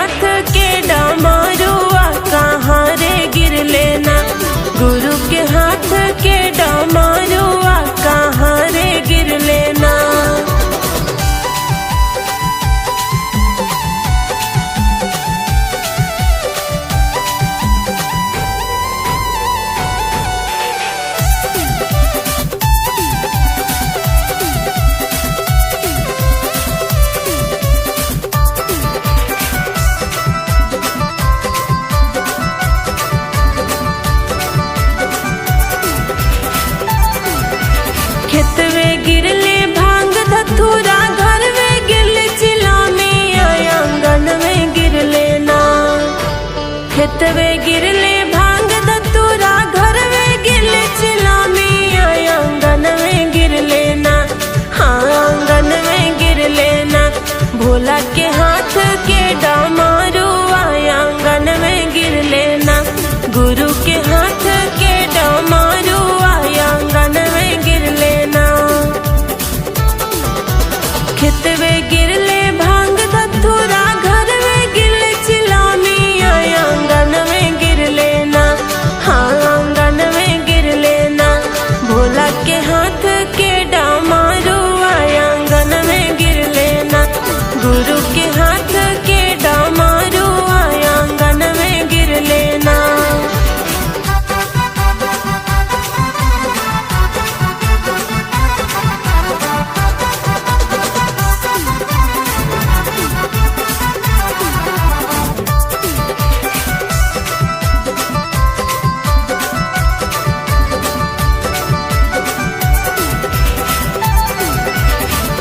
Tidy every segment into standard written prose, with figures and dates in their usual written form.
हाथ के डमरुआ कहाँ रे गिर लेना। गुरु के हाथ के डमरुआ कहाँ रे गिर लेना। खेतवे गिरले भांग धतूरा, घर में गिरले चिलामी, आंगन में गिर लेना। खेतवे गिरले भांग धतूरा, घर में गिरले चिलामी, आंगन में गिर लेना। हाँ आंगन में गिर लेना। भोला के हाथ के डमरुआ आंगन में गिर लेना। गुरु के हाथ के डमरुआ आंगन में गिर लेना। खेतवे गिरले भांग धतूरा, घर में गिरले चिलामी, आंगन में गिर लेना। हाँ आंगन में गिर लेना। भोला के हाथ के डमरुआ आंगन में गिर लेना। गुरु के हाथ के डमरुआ आंगन में गिर लेना।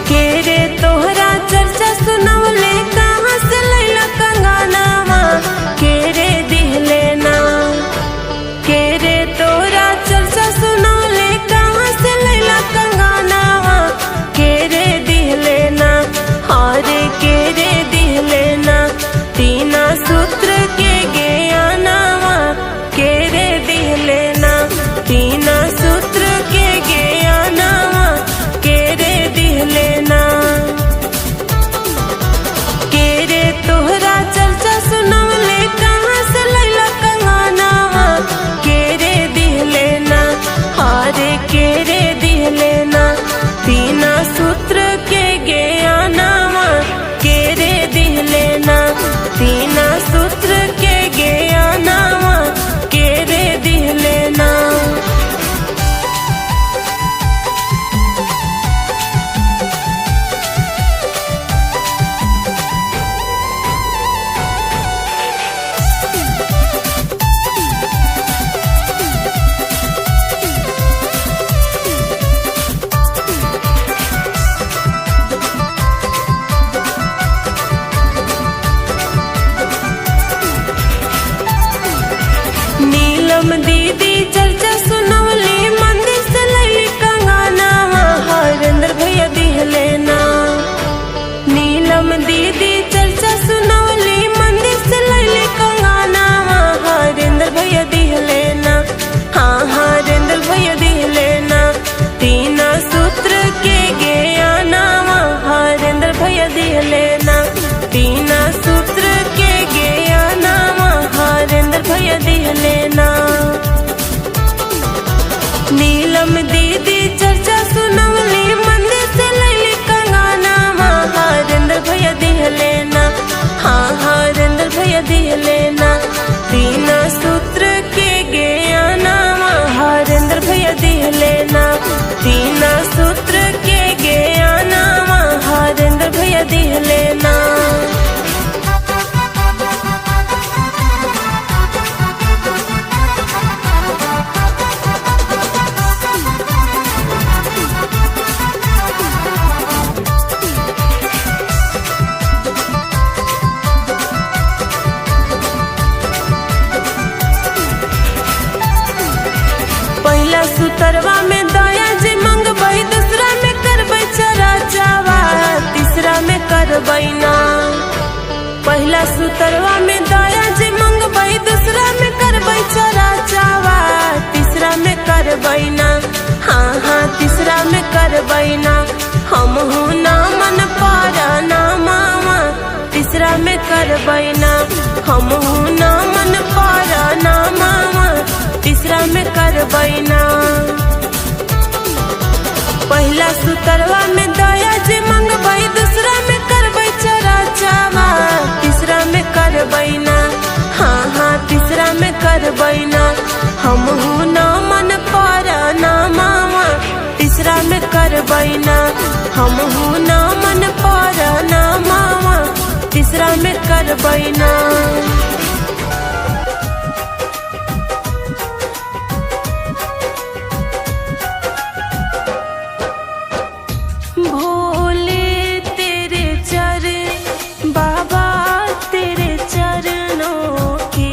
केरे तोहरा चर्चा सुनवले, कहाँ से लैला कंगनावा, केरे दिह लेना। केरे तोहरा चर्चा सुनवले, कहाँ से लैला कंगनावा, केरे दिह लेना। हारे केरे दिह लेना। तीना सूत्र के ज्ञानवा, केरे दिह लेना। तीना सूत्र के ज्ञानवा, केरे दिह लेना। केरे तोहरा चर्चा सुनवले, कहाँ से लैला कंगनावा, केरे दिह लेना। हारे केरे दिह लेना। तीना सूत्र के ज्ञानवा, केरे दिह लेना। तीना सूत्र के ज्ञानवा, केरे दिह लेना। नीलम दीदी चर्चा सुनवली, मंदिर से लैली कंगनावा, हरेंद्र भैया दिह लेना। नीलम दीदी चर्चा सुनवली, मंदिर से लैली कंगनावा, हरेंद्र भैया दिह लेना। हाँ हरेंद्र भैया दिह लेना। तीना सूत्र के ज्ञानवा, हरेंद्र भैया दिह लेना। तीना सूत्र के ज्ञानवा, हरेंद्र भैया दिह लेना। नीलम दीदी चर्चा सुनवली, मंदिर से लैली कंगनावा, हरेंद्र भैया दिह लेना। हाँ हरेंद्र भैया दिह लेना। तीना सूत्र के ज्ञानवा, हरेंद्र भैया दिह लेना। तीना सूत्र के ज्ञानवा, हरेंद्र भैया दिह लेना। पहला सुतरवा में दया जी मंगबई, दूसरा में करबई चरा चावा, तीसरा में करबई ना। पहला सुतरवा में दया जी मंगबई, दूसरा में करबई चरा चावा, तीसरा में करबई ना। हाँ हाँ तीसरा में करबई ना। हम हूँ ना मन पारा ना मामा, तीसरा तीसरा में करबै ना हमहू ना मन पर ना मामा तीसरा में करबै ना। पहला सुतरवा में दया जे मंगबै दूसरा में करबै चराचावा तीसरा में करबै ना हाँ हाँ तीसरा में करबै ना हमहू ना मन पर ना मामा तीसरा में करबै ना हमहू ना मन पर ना मामा तीसरा में करबै ना। भोले तेरे चरण बाबा तेरे चरणों की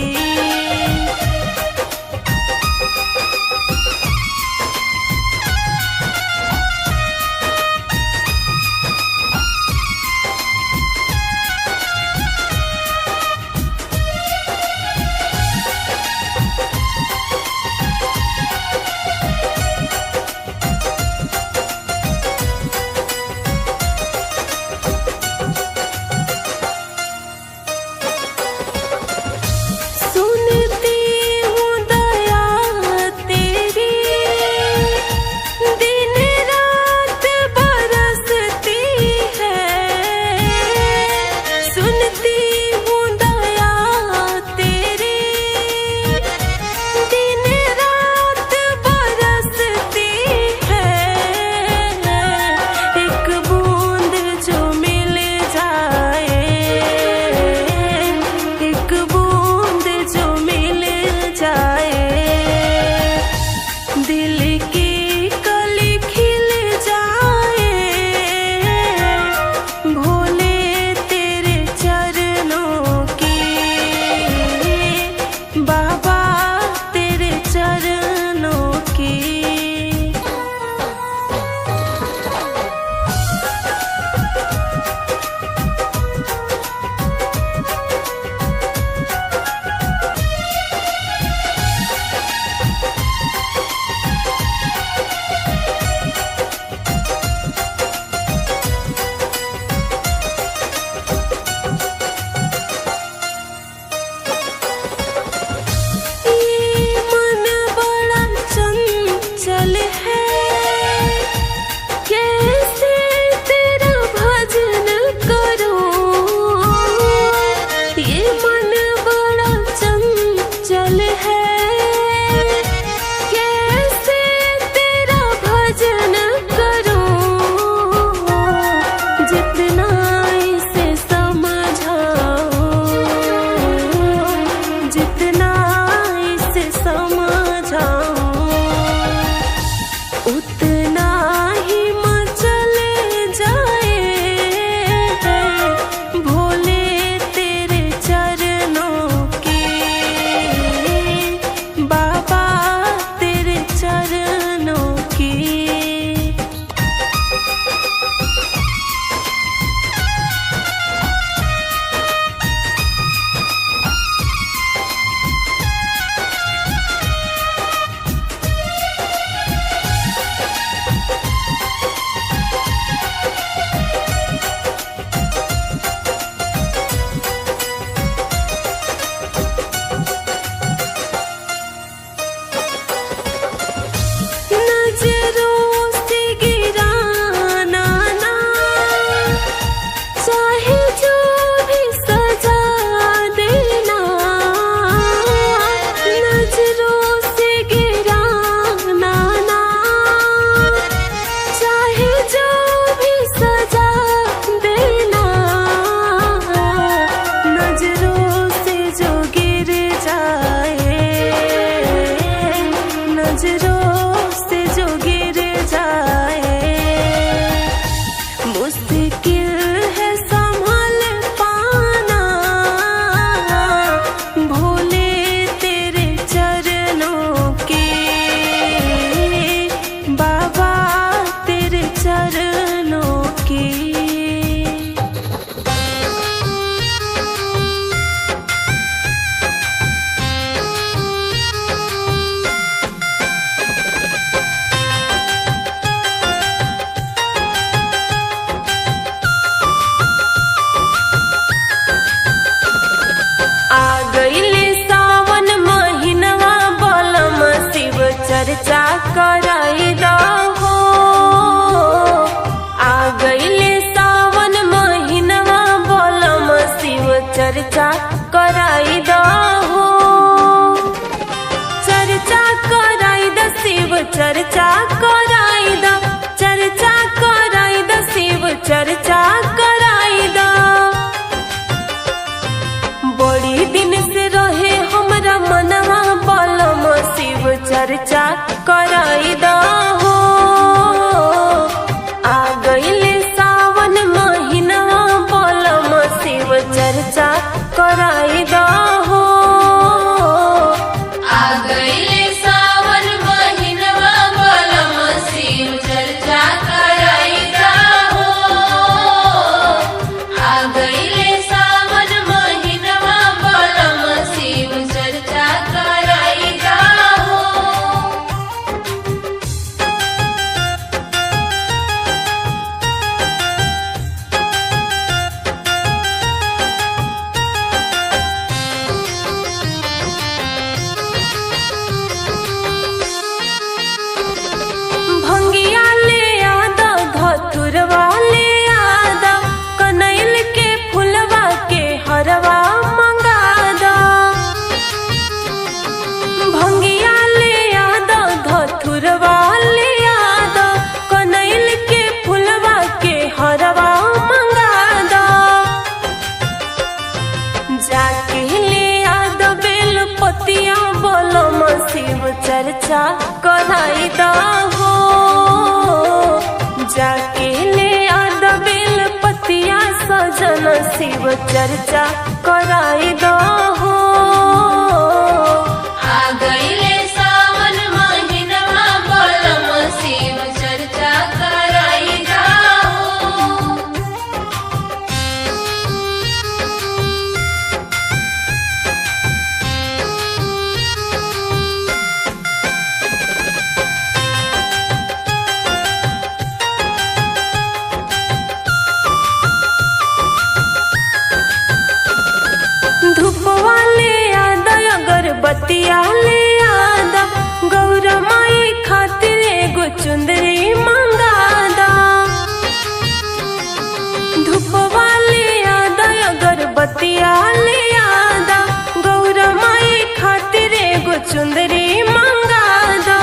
कराई द हो। चर्चा कराई द शिव चर्चा कराई द, चर्चा कराई द शिव चर्चा कराई द। बड़ी दिन से रहे हमरा मनवा बलम शिव चर्चा कराई द हो। आ गइले सावन महीनवा बलम शिव चर्चा कराई द हो। आ गइले सावन महीनवा बलम शिव चर्चा कराई द हो। आ गइले सावन महीनवा बलम शिव चर्चा कराई द हो। भंगिया ले आदा धतुरवा ले आदा, कनैल के फुलवा के हरवा मंगादा। भंगिया ले आदा धतुरवा ले आदा, कनैल के फुलवा के हरवा मंगादा। जाके ले आदा बेल पतिया बलम शिव चर्चा कराई द हो। जाके ले आदा बेल पतिया सजन शिव चर्चा कराई द हो। आ गइले सावन महीनवा बलम शिव चर्चा कराई द हो। धूपवा ले आदा अगरबत्तिया ले आदा, गौरा माई खातिर एगो चुंदरी मंगादा। धूपवा ले आदा अगरबत्तिया ले आदा, गौरा माई खातिर एगो चुंदरी मंगादा।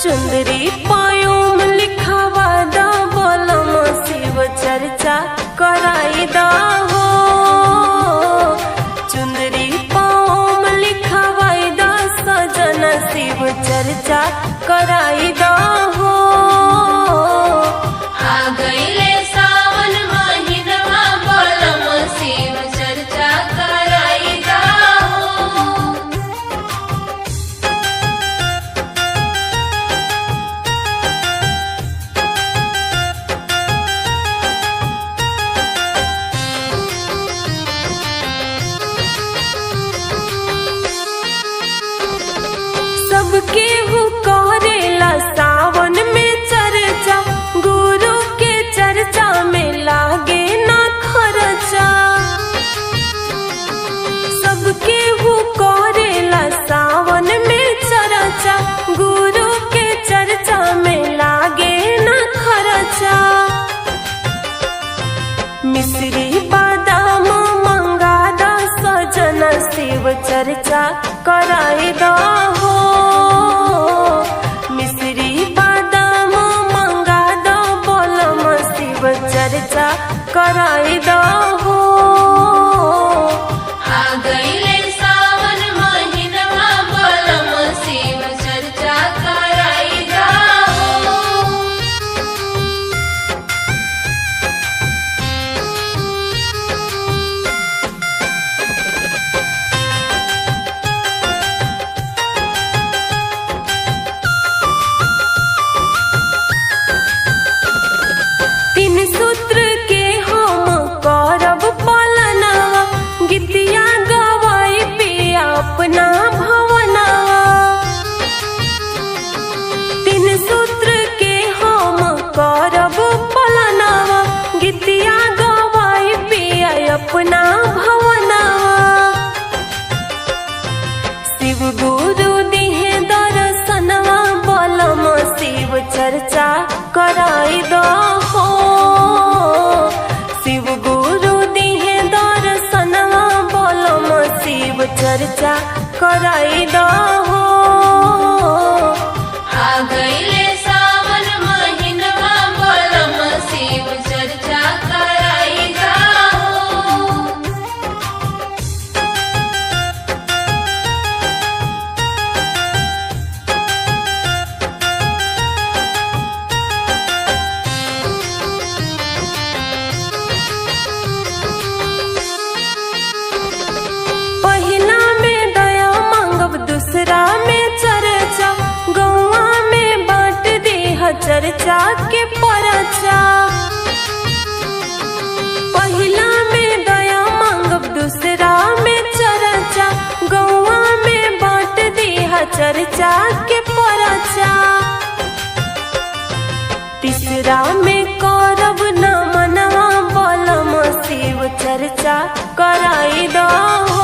चुंदरी पायोम लिखावा द बलम शिव चर्चा कराई द हो। चुंदरी पायोम लिखावाई द सजन शिव चर्चा कराई द हो। आ गइले सावन महीनवा बलम शिव चर्चा कराई द हो। सबके हु करेला सावन में चर्चा, गुरु के चर्चा में लागे ना खर्चा। सबके हु करेला सावन में चर्चा, गुरु के चर्चा में लागे ना खर्चा। मिश्री बादाम मंगादा सजन शिव चर्चा कराई द हो। मिश्री बादाम मंगादा बलम शिव चर्चा कराई द हो। आ गइले सावन महीनवा बलम शिव चर्चा कराई द हो। तीन सूत्र के हम करब पालनवा, गीतिया गवाई पिया अपना भवनवा। तीन सूत्र के हम करब पालनवा, गीतिया गवाई पिया अपना भवनवा। शिव गुरु दिहे दर्शनवा बलम शिव चर्चा कराई द हो। शिव गुरु दिहे दर्शनवा चर्चा कराई दो हो। आ गईले सावन महिनवा बलम शिव चर्चा कराई जाओ। पहिला में दया मांगब दूसरा में चर्चा, गौआ में बांट देह चर्चा के परचा। पहिला में दया मांगब दूसरा में चर्चा, गौआ में बांट देह चर्चा के परचा। तीसरा में करब न मनवा बलम शिव चर्चा कराई दो।